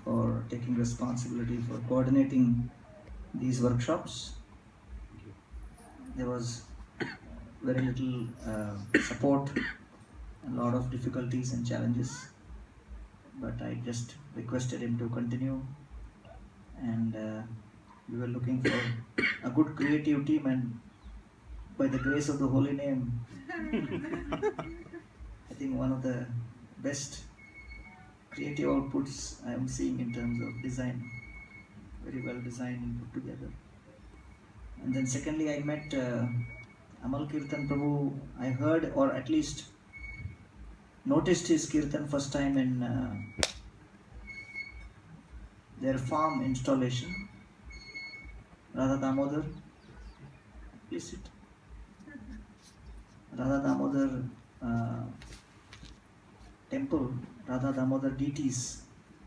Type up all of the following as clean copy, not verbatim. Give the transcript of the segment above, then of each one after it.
for taking responsibility for coordinating these workshops. There was very little support, a lot of difficulties and challenges, but I just requested him to continue, and we were looking for a good creative team, and by the grace of the holy name, I think one of the best creative outputs I am seeing in terms of design, very well designed and put together. And then secondly, I met Amal Kirtan Prabhu. I heard, or at least noticed his Kirtan first time in their farm installation. Radha Damodar, please sit. Radha Damodar temple, Radha Damodar deities,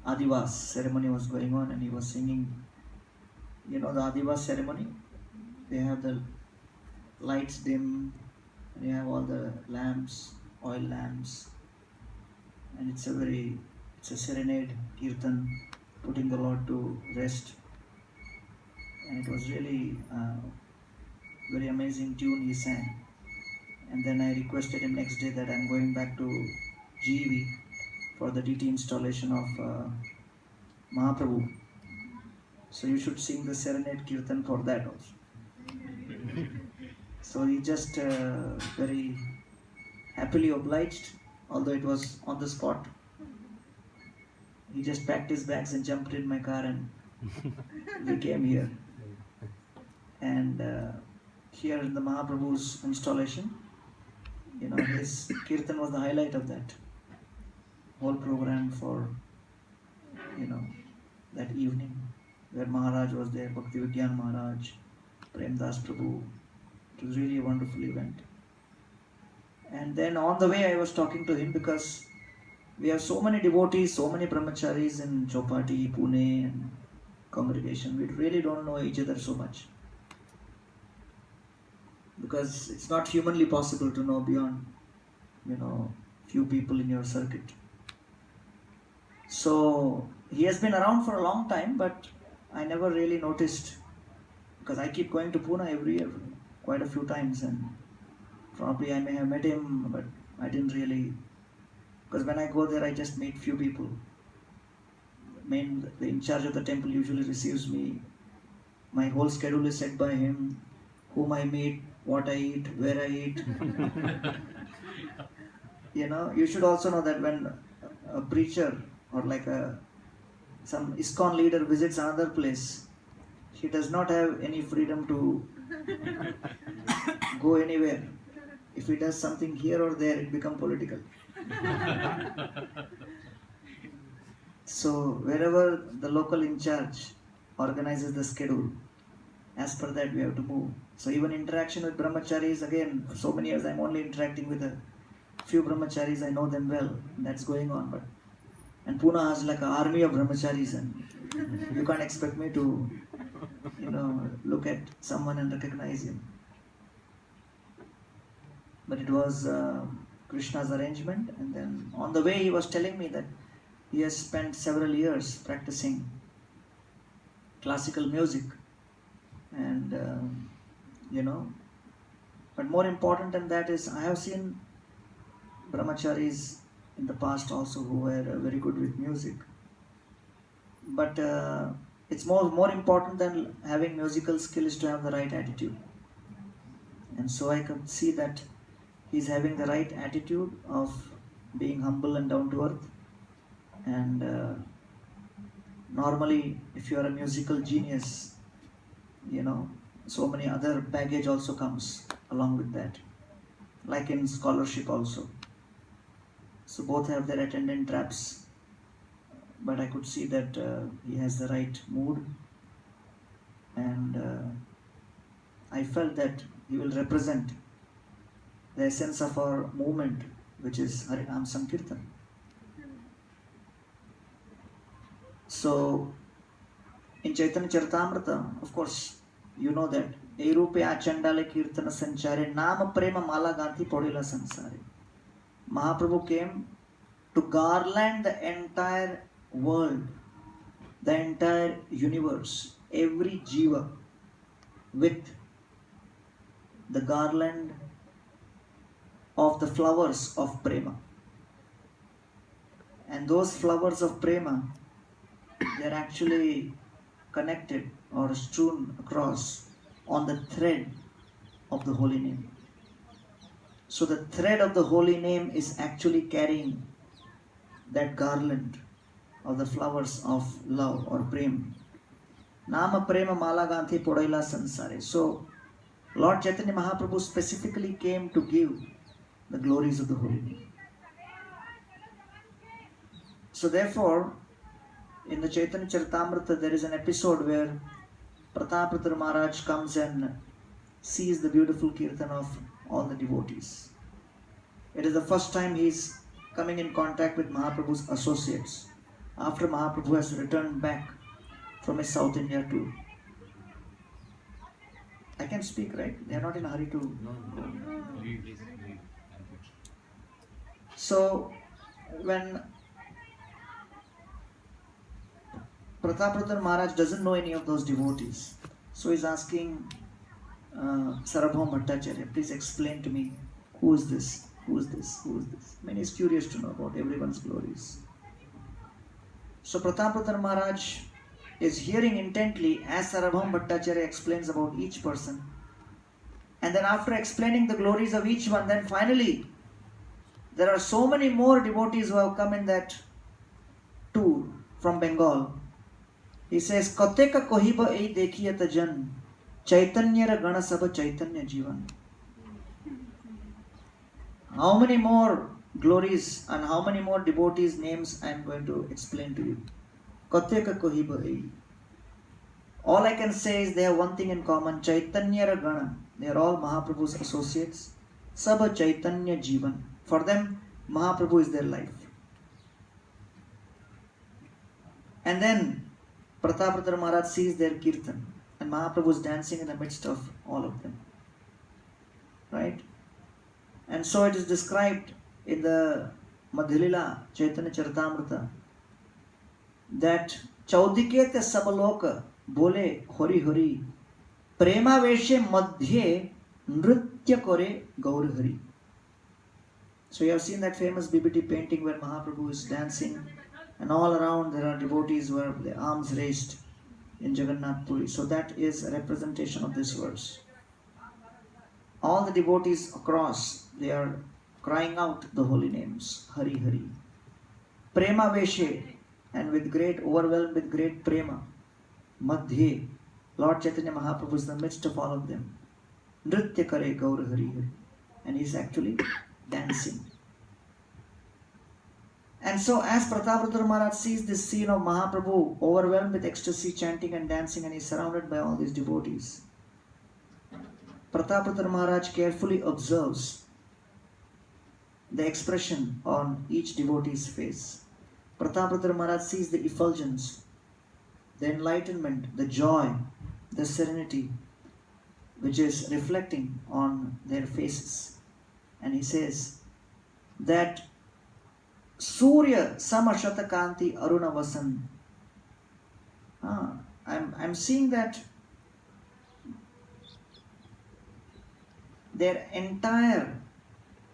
Adivas ceremony was going on, and he was singing. You know the Adivas ceremony? They have the lights dim, and you have all the lamps, oil lamps, and it's a serenade kirtan, putting the Lord to rest. And it was really very amazing tune he sang. And then I requested him next day that I'm going back to GEV for the DT installation of Mahaprabhu. So you should sing the serenade kirtan for that also. So he just very happily obliged, although it was on the spot. He just packed his bags and jumped in my car, and we came here. And here in the Mahaprabhu's installation, his kirtan was the highlight of that whole program for, that evening, where Maharaj was there, Bhakti Vigyan Maharaj, Premdas Prabhu. It was really a wonderful event. And then on the way I was talking to him, because we have so many devotees, so many brahmacharis in Chopati, Pune and congregation. We really don't know each other so much, because it's not humanly possible to know beyond, few people in your circuit. So he has been around for a long time, but I never really noticed, because I keep going to Pune every year, quite a few times, and probably I may have met him, but I didn't really, because when I go there I just meet few people. The in charge of the temple usually receives me. My whole schedule is set by him, whom I meet, what I eat, where I eat. You should also know that when a preacher or like some ISKCON leader visits another place, he does not have any freedom to go anywhere. If he does something here or there, it becomes political. So wherever the local in charge organizes the schedule, as per that we have to move. So even interaction with brahmacharis, again, for so many years I'm only interacting with a few brahmacharis, I know them well, that's going on. And Pune has like an army of brahmacharis, and you can't expect me to, look at someone and recognize him. But it was Krishna's arrangement. And then on the way he was telling me that he has spent several years practicing classical music, and but more important than that is, I have seen brahmacharis in the past also who were very good with music, but it's more important than having musical skill is to have the right attitude. And so I could see that he's having the right attitude of being humble and down to earth. And normally if you are a musical genius, so many other baggage also comes along with that, like in scholarship also. So both have their attendant traps, but I could see that he has the right mood, and I felt that he will represent the essence of our movement, which is Harinam Sankirtan. So in Chaitanya Charitamrita, of course, you know that Erupe Achandale Kirtana Sanchare Nama Prema Mala Ganti Podila Sansare. Mahaprabhu came to garland the entire world the entire universe, every jiva, with the garland of the flowers of prema. And those flowers of prema, they are actually connected or strewn across on the thread of the holy name. So the thread of the holy name is actually carrying that garland of the flowers of love or prem. Nama prema malaganthi podaila sansare. So Lord Chaitanya Mahaprabhu specifically came to give the glories of the holy name. So therefore, in the Chaitanya Charitamrita, there is an episode where Pratapratra Maharaj comes and sees the beautiful kirtan of all the devotees. It is the first time he is coming in contact with Mahaprabhu's associates after Mahaprabhu has returned back from his South India tour. I can speak, right? They are not in a hurry to... No. Please. So, when Pratapratra Maharaj doesn't know any of those devotees, so he's asking Sarabham Bhattacharya, please explain to me, who is this? Who is this? Who is this? I mean, he's curious to know about everyone's glories. So Pratapratra Maharaj is hearing intently as Sarabham Bhattacharya explains about each person. And then after explaining the glories of each one, then finally, there are so many more devotees who have come in that tour from Bengal. He says, Kateka kohiba ei dekhiyata jan, Chaitanyara gana sabha Chaitanya jivan. How many more glories and how many more devotees' names I am going to explain to you. Kateka kohiba ei. All I can say is they have one thing in common, Chaitanyara gana. They are all Mahaprabhu's associates. Sabha Chaitanya jivan. For them, Mahaprabhu is their life. And then Pratapratra Maharaj sees their kirtan and Mahaprabhu is dancing in the midst of all of them. Right? And so it is described in the Madhilila Chaitanya Charitamrita that Chaudikete Sabaloka Bole Hori Hori Prema Veshe Madhye Nritya Kore Gaur Hari. So you have seen that famous BBT painting where Mahaprabhu is dancing and all around there are devotees who have their arms raised in Jagannath Puri. So that is a representation of this verse. All the devotees across, they are crying out the holy names, Hari Hari. Prema Veshe, and with great, overwhelmed with great prema, Madhye, Lord Chaitanya Mahaprabhu is in the midst of all of them. Nritya Kare Gaur Hari Hari. And he is actually dancing. And so as Pratapratra Maharaj sees this scene of Mahaprabhu overwhelmed with ecstasy, chanting and dancing, and he is surrounded by all these devotees, Pratapratra Maharaj carefully observes the expression on each devotee's face. Pratapratra Maharaj sees the effulgence, the enlightenment, the joy, the serenity, which is reflecting on their faces. And he says that Surya Samashata Kanti Aruna Vasan. I'm seeing that their entire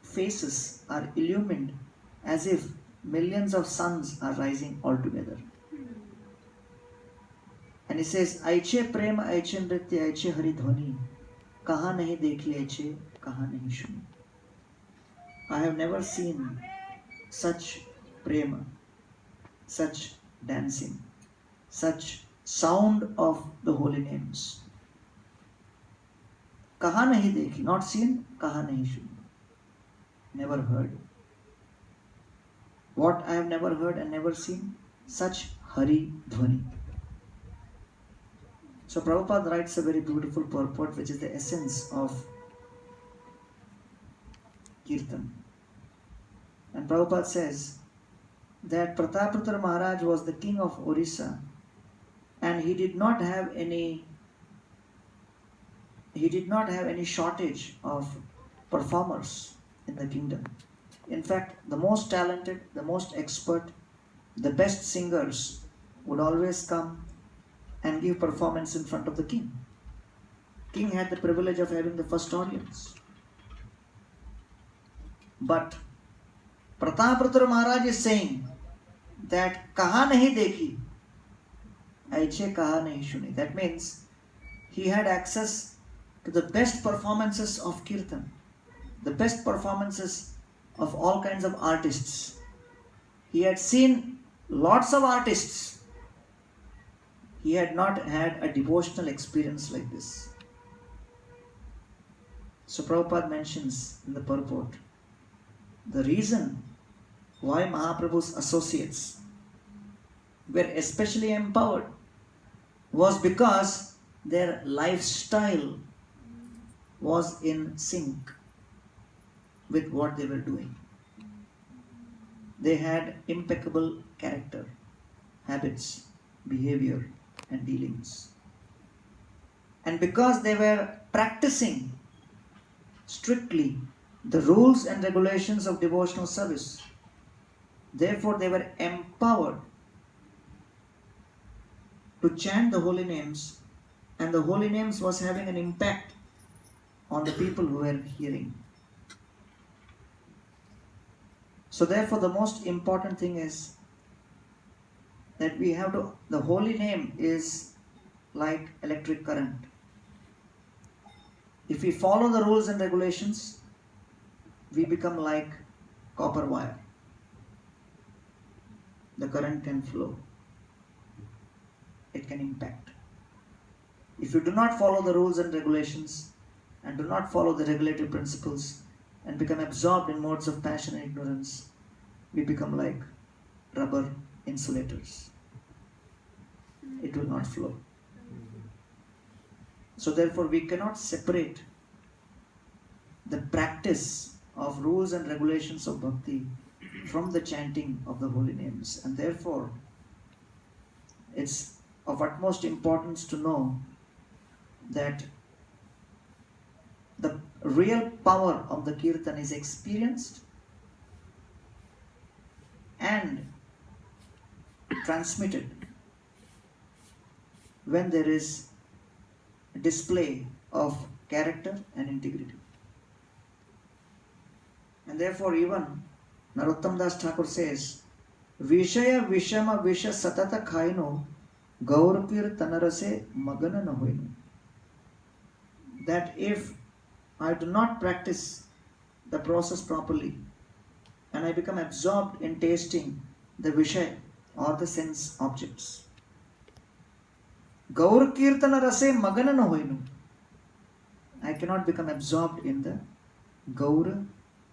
faces are illumined as if millions of suns are rising all together. And he says, Aiche prema, aiche nritya, aiche hari dhvani, kaha nahi dekhi aiche, kaha nahi shuni. I have never seen such prema, such dancing, such sound of the holy names. Kaha nahi dekhi, not seen, kaha nahi shuni. Never heard. What I have never heard and never seen? Such Hari Dhvani. So Prabhupada writes a very beautiful purport which is the essence of Kirtan. And Prabhupada says that Pratapratra Maharaj was the king of Orissa and he did not have any shortage of performers in the kingdom. In fact, the most talented, the most expert, the best singers would always come and give performance in front of the king. King had the privilege of having the first audience. But Prataprutra Maharaj is saying that kaha nahi dekhi, aiche kaha nahi shuni. That means he had access to the best performances of Kirtan, the best performances of all kinds of artists. He had seen lots of artists. He had not had a devotional experience like this. So Prabhupada mentions in the purport, the reason why Mahaprabhu's associates were especially empowered was because their lifestyle was in sync with what they were doing. They had impeccable character, habits, behavior, and dealings. And because they were practicing strictly the rules and regulations of devotional service, therefore they were empowered to chant the holy names, and the holy names was having an impact on the people who were hearing. So therefore the most important thing is that we have to, the holy name is like electric current. If we follow the rules and regulations, we become like copper wire. The current can flow. It can impact. If you do not follow the rules and regulations and do not follow the regulative principles and become absorbed in modes of passion and ignorance, we become like rubber insulators. It will not flow. So therefore we cannot separate the practice of rules and regulations of bhakti from the chanting of the holy names. And therefore it's of utmost importance to know that the real power of the kirtan is experienced and transmitted when there is a display of character and integrity. And therefore even Narottam Das Thakur says, Vishaya Vishama Visha Satata Khaino Gaurpir Tanarase Magana Nahoinu. That if I do not practice the process properly and I become absorbed in tasting the Vishay or the sense objects, Gaur Kirtana Rase Magana Nahoinu, I cannot become absorbed in the Gaur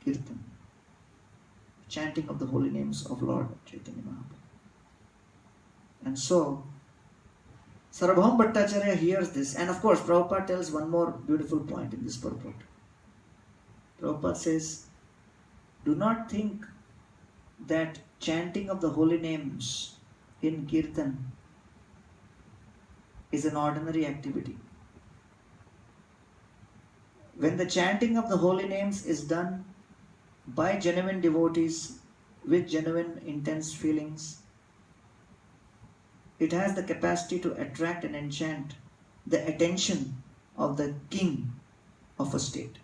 Kirtan, chanting of the holy names of Lord Chaitanya Mahaprabhu. And so Sarvabhauma Bhattacharya hears this, and of course Prabhupada tells one more beautiful point in this purport. Prabhupada says, do not think that chanting of the holy names in Kirtan is an ordinary activity. When the chanting of the holy names is done by genuine devotees with genuine intense feelings, it has the capacity to attract and enchant the attention of the king of a state.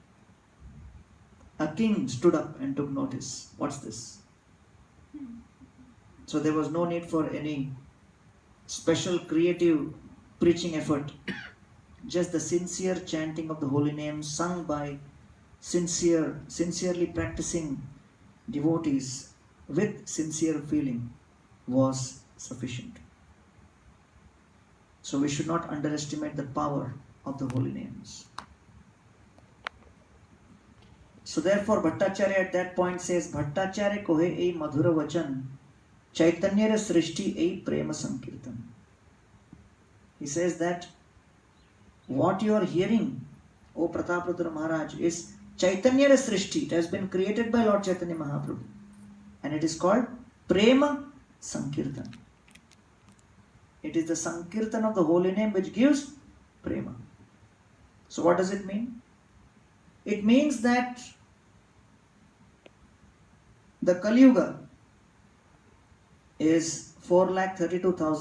A king stood up and took notice. What's this? So there was no need for any special creative preaching effort. Just the sincere chanting of the holy names sung by sincerely practicing devotees with sincere feeling was sufficient. So we should not underestimate the power of the holy names. So therefore Bhattacharya at that point says, Bhattacharya kohe ei madhura vachan, Chaitanyara srishti ei prema sankirtan. He says that what you are hearing, O Prataprutra Maharaj, is Chaitanyara srishti. It has been created by Lord Chaitanya Mahaprabhu. And it is called Prema Sankirtan. It is the Sankirtan of the holy name which gives Prema. So what does it mean? It means that the Kali Yuga is 4,32,000